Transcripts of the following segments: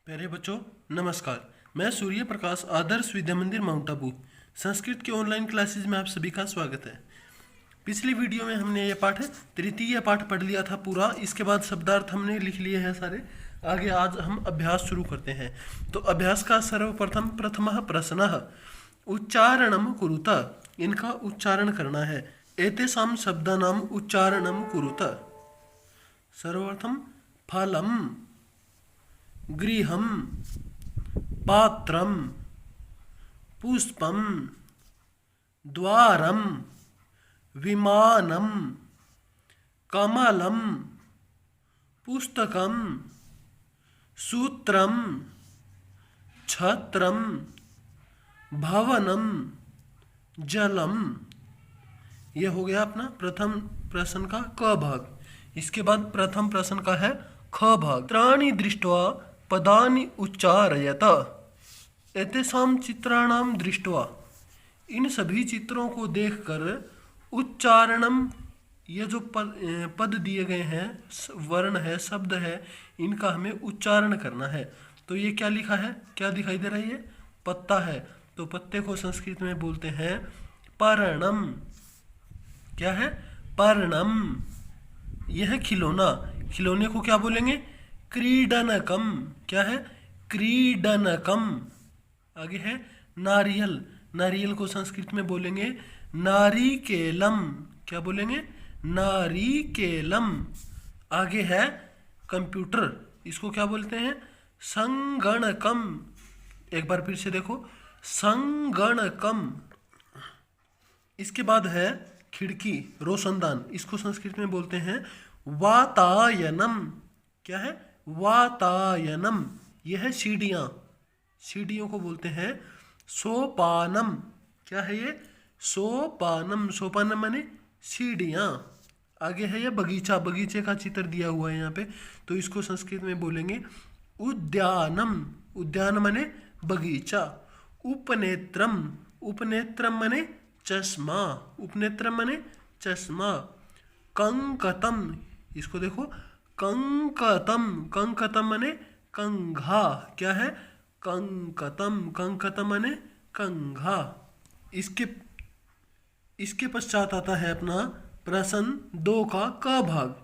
प्यारे बच्चों, नमस्कार। मैं सूर्य प्रकाश आदर्श विद्या मंदिर माउंट आबू संस्कृत के ऑनलाइन क्लासेज में आप सभी का स्वागत है। पिछली वीडियो में हमने ये पाठ तृतीय पाठ पढ़ लिया था पूरा। इसके बाद शब्दार्थ हमने लिख लिए हैं सारे। आगे आज हम अभ्यास शुरू करते हैं। तो अभ्यास का सर्वप्रथम प्रथमः प्रश्नः उच्चारणम कुरुत। इनका उच्चारण करना है। एतेषां शब्दानाम उच्चारणम कुरुत। सर्वप्रथम फलम, गृहं, पात्रं, पुष्पं, द्वारं, विमानं, कमलं, पुस्तकं, सूत्रं, छत्रं, भवनं, जलम। यह हो गया अपना प्रथम प्रश्न का क भाग। इसके बाद प्रथम प्रश्न का है ख भाग। चित्राणि दृष्ट्वा पदानि उच्चारयत। एतेषां चित्राणां दृष्ट्वा, इन सभी चित्रों को देखकर उच्चारणम, ये जो पद दिए गए हैं, वर्ण है, शब्द है, इनका हमें उच्चारण करना है। तो ये क्या लिखा है, क्या दिखाई दे रहा है? ये पत्ता है। तो पत्ते को संस्कृत में बोलते हैं पर्णम। क्या है? पर्णम। यह है खिलौना। खिलौने को क्या बोलेंगे? क्रीडनकम। क्या है? क्रीडनकम। आगे है नारियल। नारियल को संस्कृत में बोलेंगे नारिकेलम। क्या बोलेंगे? नारिकेलम। आगे है कंप्यूटर। इसको क्या बोलते हैं? संगणकम। एक बार फिर से देखो, संगणकम। इसके बाद है खिड़की, रोशनदान। इसको संस्कृत में बोलते हैं वातायनम। क्या है? वातायनम। यह है सीढ़ियाँ। सीढ़ियों को बोलते हैं सोपानम। क्या है ये? सोपानम। सोपानम माने सीढ़ियाँ। आगे है ये बगीचा। बगीचे का चित्र दिया हुआ है यहाँ पे। तो इसको संस्कृत में बोलेंगे उद्यानम। उद्यान माने बगीचा। उपनेत्रम। उपनेत्रम माने चश्मा। उपनेत्रम माने चश्मा। कंकतम। इसको देखो, कंकतम। कंकतम माने कंघा। क्या है? कंकतम। कंकतम माने कंघा। इसके पश्चात आता है अपना प्रश्न 2 का क भाग।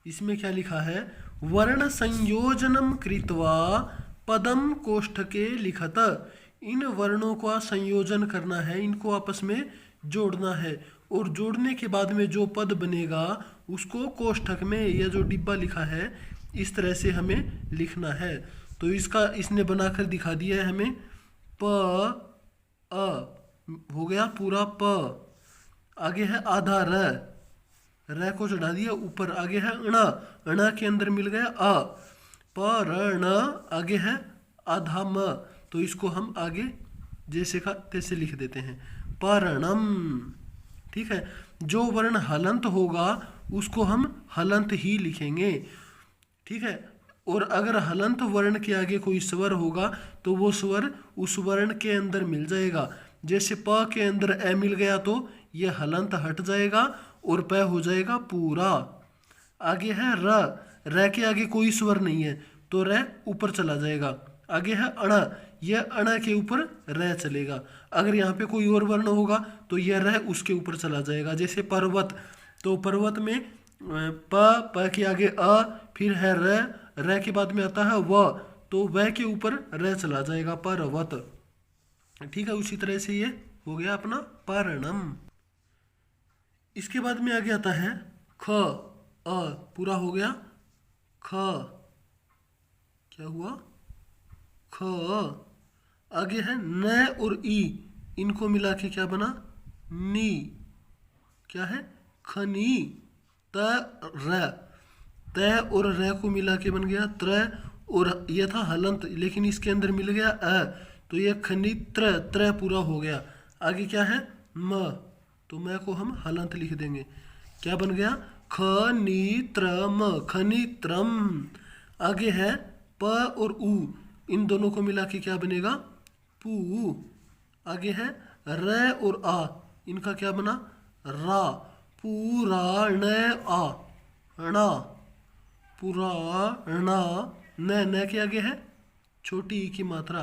इसमें क्या लिखा है? वर्ण संयोजनम कृत्वा पदम कोष्ठके लिखत। इन वर्णों का संयोजन करना है, इनको आपस में जोड़ना है, और जोड़ने के बाद में जो पद बनेगा उसको कोष्ठक में, यह जो डिब्बा लिखा है, इस तरह से हमें लिखना है। तो इसने बनाकर दिखा दिया है हमें। प अ हो गया पूरा प। आगे है आधा र को चढ़ा दिया ऊपर। आगे है ण। ण के अंदर मिल गया अ। प र ण। आगे है आधा म। तो इसको हम आगे जैसे का तैसे लिख देते हैं, पर्णम। ठीक है। जो वर्ण हलंत होगा उसको हम हलंत ही लिखेंगे। ठीक है। और अगर हलंत वर्ण के आगे कोई स्वर होगा तो वो स्वर उस वर्ण के अंदर मिल जाएगा। जैसे प के अंदर ए मिल गया तो ये हलंत हट जाएगा और प हो जाएगा पूरा। आगे है र के आगे कोई स्वर नहीं है तो र ऊपर चला जाएगा। आगे है अण। यह अण के ऊपर र चलेगा। अगर यहाँ पे कोई और वर्ण होगा तो यह र उसके ऊपर चला जाएगा। जैसे पर्वत, तो पर्वत में प के आगे अ, फिर है र के बाद में आता है व, तो व के ऊपर र चला जाएगा, पर्वत। ठीक है। उसी तरह से ये हो गया अपना पर्णम। इसके बाद में आगे आता है ख अ। पूरा हो गया ख। क्या हुआ? ख। आगे है न और ई, इनको मिला के क्या बना? नी। क्या है? खनी। त र। त और र को मिला के बन गया त्र, और यह था हलंत लेकिन इसके अंदर मिल गया अ, तो यह खनित्र। त्र पूरा हो गया। आगे क्या है? म। तो म को हम हलंत लिख देंगे। क्या बन गया? खनित्रम। खनित्रम। आगे है प और उ, इन दोनों को मिला के क्या बनेगा? पू। आगे है र और आ, इनका क्या बना? रा। पुराण आ, णा। पुराणा। न के आगे है छोटी ई की मात्रा,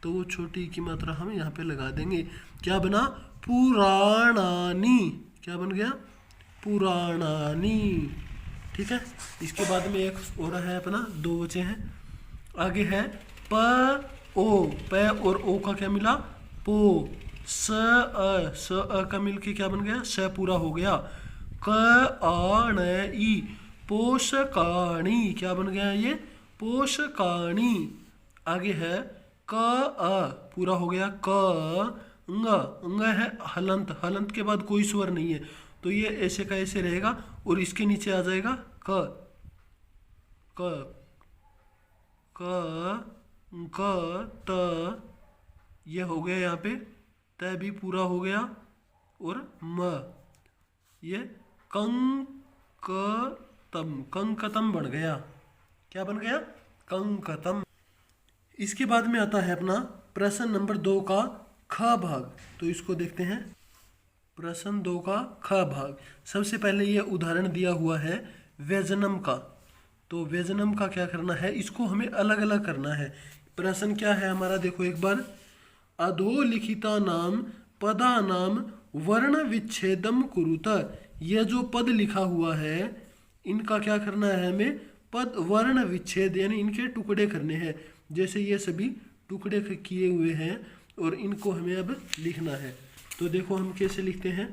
तो वो छोटी ई की मात्रा हम यहाँ पे लगा देंगे। क्या बना? पुराणानी। क्या बन गया? पुराणानी। ठीक है। इसके बाद में एक और है अपना, दो बचे हैं। आगे है प ओ, प और ओ का क्या मिला? पो। स अ का मिल के क्या बन गया? स पूरा हो गया। क आ न ई, पोषकाणी। क्या बन गया ये? पोषकाणी। आगे है क अ, पूरा हो गया। क अंग, अंग है हलंत, हलंत के बाद कोई स्वर नहीं है, तो ये ऐसे का ऐसे रहेगा और इसके नीचे आ जाएगा क। क क क त, ये हो गया यहाँ पे। त भी पूरा हो गया और म, ये कंकतम, कंकतम बन गया। क्या बन गया? कंकतम। इसके बाद में आता है अपना प्रश्न नंबर 2 का ख भाग। तो इसको देखते हैं। प्रश्न 2 का ख भाग। सबसे पहले ये उदाहरण दिया हुआ है व्यंजनम का। तो व्यंजनम का क्या करना है? इसको हमें अलग अलग करना है। प्रश्न क्या है हमारा? देखो एक बार। अधोलिखिता नाम पदा नाम वर्ण विच्छेदम कुरुत। यह जो पद लिखा हुआ है, इनका क्या करना है हमें? पद वर्ण विच्छेद, यानी इनके टुकड़े करने हैं। जैसे ये सभी टुकड़े किए हुए हैं और इनको हमें अब लिखना है। तो देखो हम कैसे लिखते हैं।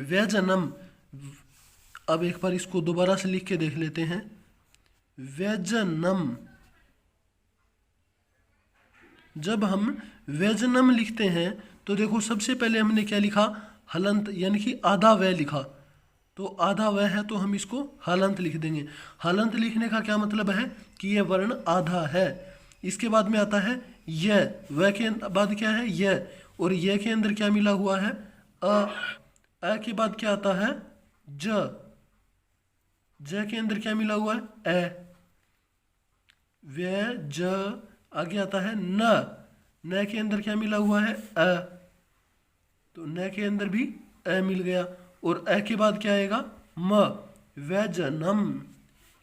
व्यंजनम। अब एक बार इसको दोबारा से लिख के देख लेते हैं। व्यंजनम। जब हम व्यंजनम लिखते हैं तो देखो सबसे पहले हमने क्या लिखा? हलंत, यानी कि आधा वह लिखा। तो आधा वह है तो हम इसको हलंत लिख देंगे। हलंत लिखने का क्या मतलब है? कि यह वर्ण आधा है। इसके बाद में आता है यह, वह के बाद क्या है? यह, और यह के अंदर क्या मिला हुआ है? अ के बाद क्या आता है? ज, ज के अंदर क्या मिला हुआ है? ए। व्य ज, आगे आता है न के अंदर क्या मिला हुआ है? अ। तो न के अंदर भी अ मिल गया और अ के बाद क्या आएगा? म। व्यंजनम।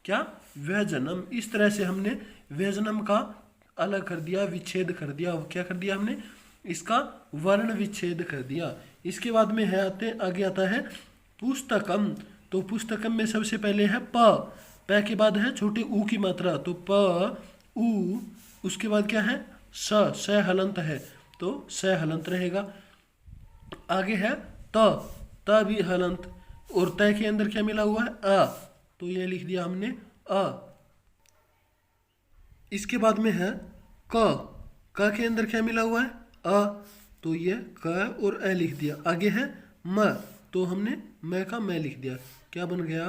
क्या? व्यंजनम। इस तरह से हमने व्यंजनम का अलग कर दिया, विच्छेद कर दिया। क्या कर दिया हमने? इसका वर्ण विच्छेद कर दिया। इसके बाद में है आगे आता है पुस्तकम। तो पुस्तकम में सबसे पहले है प के बाद है छोटे ऊ की मात्रा, तो प ऊ। उसके बाद क्या है? स हलंत है, तो स हलंत रहेगा। आगे है त भी हलंत, और त के अंदर क्या मिला हुआ है? अ, तो ये लिख दिया हमने अ। इसके बाद में है क के अंदर क्या मिला हुआ है? अ, तो ये क और अ लिख दिया। आगे है म, तो हमने म का मैं लिख दिया। क्या बन गया?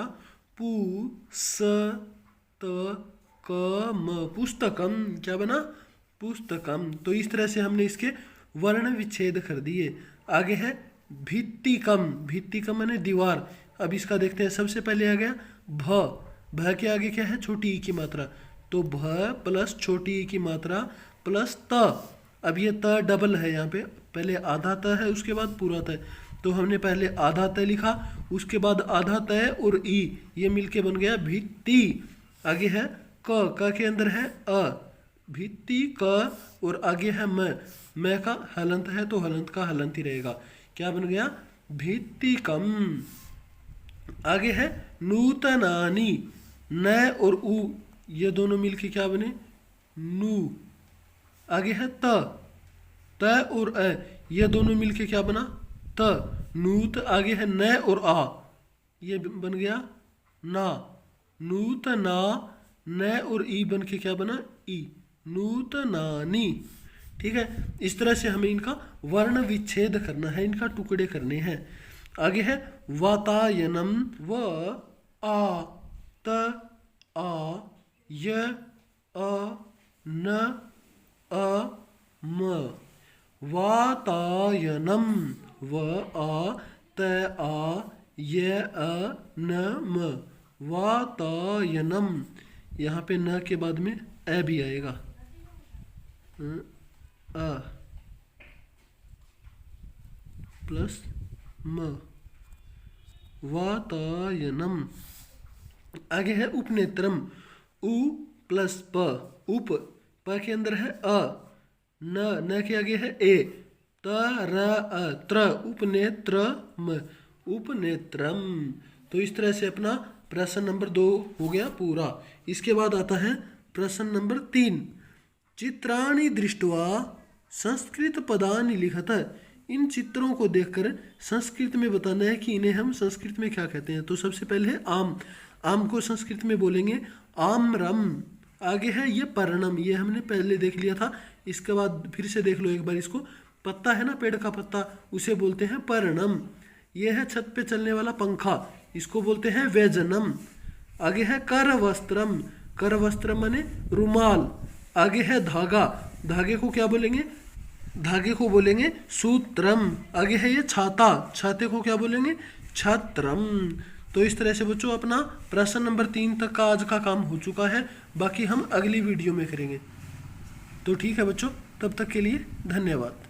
पु स त क म, पुस्तकम। क्या बना? पुस्तकम। तो इस तरह से हमने इसके वर्ण विच्छेद कर दिए। आगे है भित्तिकम। भित्तिकम माने दीवार। अब इसका देखते हैं। सबसे पहले आ गया भ के आगे क्या है? छोटी ई की मात्रा, तो भ प्लस छोटी ई की मात्रा प्लस त। अब ये त डबल है यहाँ पे, पहले आधा त है उसके बाद पूरा त। तो हमने पहले आधा त लिखा, उसके बाद आधा त और ई, ये मिलके बन गया भित्ति। आगे है क के अंदर है अ, भित्ति क, और आगे है मैं का हलंत है तो हलंत का हलंत ही रहेगा। क्या बन गया? भित्तिकम। आगे है नूतनानी। न और उ, ये दोनों मिलके क्या बने? नू। आगे है त और अ, ये दोनों मिलके क्या बना? त। नूत। आगे है न और आ, ये बन गया ना। नूतना। न और ई बन के क्या बना? ई। नूतनानी। ठीक है। इस तरह से हमें इनका वर्ण विच्छेद करना है, इनका टुकड़े करने हैं। आगे है वातायनम। व आ त आ य अ न अ म, वातायनम। व आ त आ य अ न म, वातायनम। यहाँ पे न के बाद में ए भी आएगा। अ प्लस म, वातायनम। आगे है उपनेत्रम। उ प्लस प, उप, प के अंदर है अ, न के आगे है ए, त र अ, त्र, उपनेत्रम, उपनेत्रम। तो इस तरह से अपना प्रश्न नंबर 2 हो गया पूरा। इसके बाद आता है प्रश्न नंबर 3, चित्राणि दृष्ट्वा संस्कृत पदानि लिखत। इन चित्रों को देखकर संस्कृत में बताना है कि इन्हें हम संस्कृत में क्या कहते हैं। तो सबसे पहले है आम, आम को संस्कृत में बोलेंगे आम्रम। आगे है ये पर्णम, ये हमने पहले देख लिया था। इसके बाद फिर से देख लो एक बार इसको, पत्ता है ना पेड़ का पत्ता, उसे बोलते हैं पर्णम। ये है छत पे चलने वाला पंखा, इसको बोलते हैं व्यजनम। आगे है कर वस्त्रम, कर वस्त्रम माने रुमाल। आगे है धागा, धागे को क्या बोलेंगे, धागे को बोलेंगे सूत्रम। आगे है ये छाता, छाते को क्या बोलेंगे, छत्रम। तो इस तरह से बच्चों अपना प्रश्न नंबर 3 तक का आज का काम हो चुका है, बाकी हम अगली वीडियो में करेंगे। तो ठीक है बच्चों, तब तक के लिए धन्यवाद।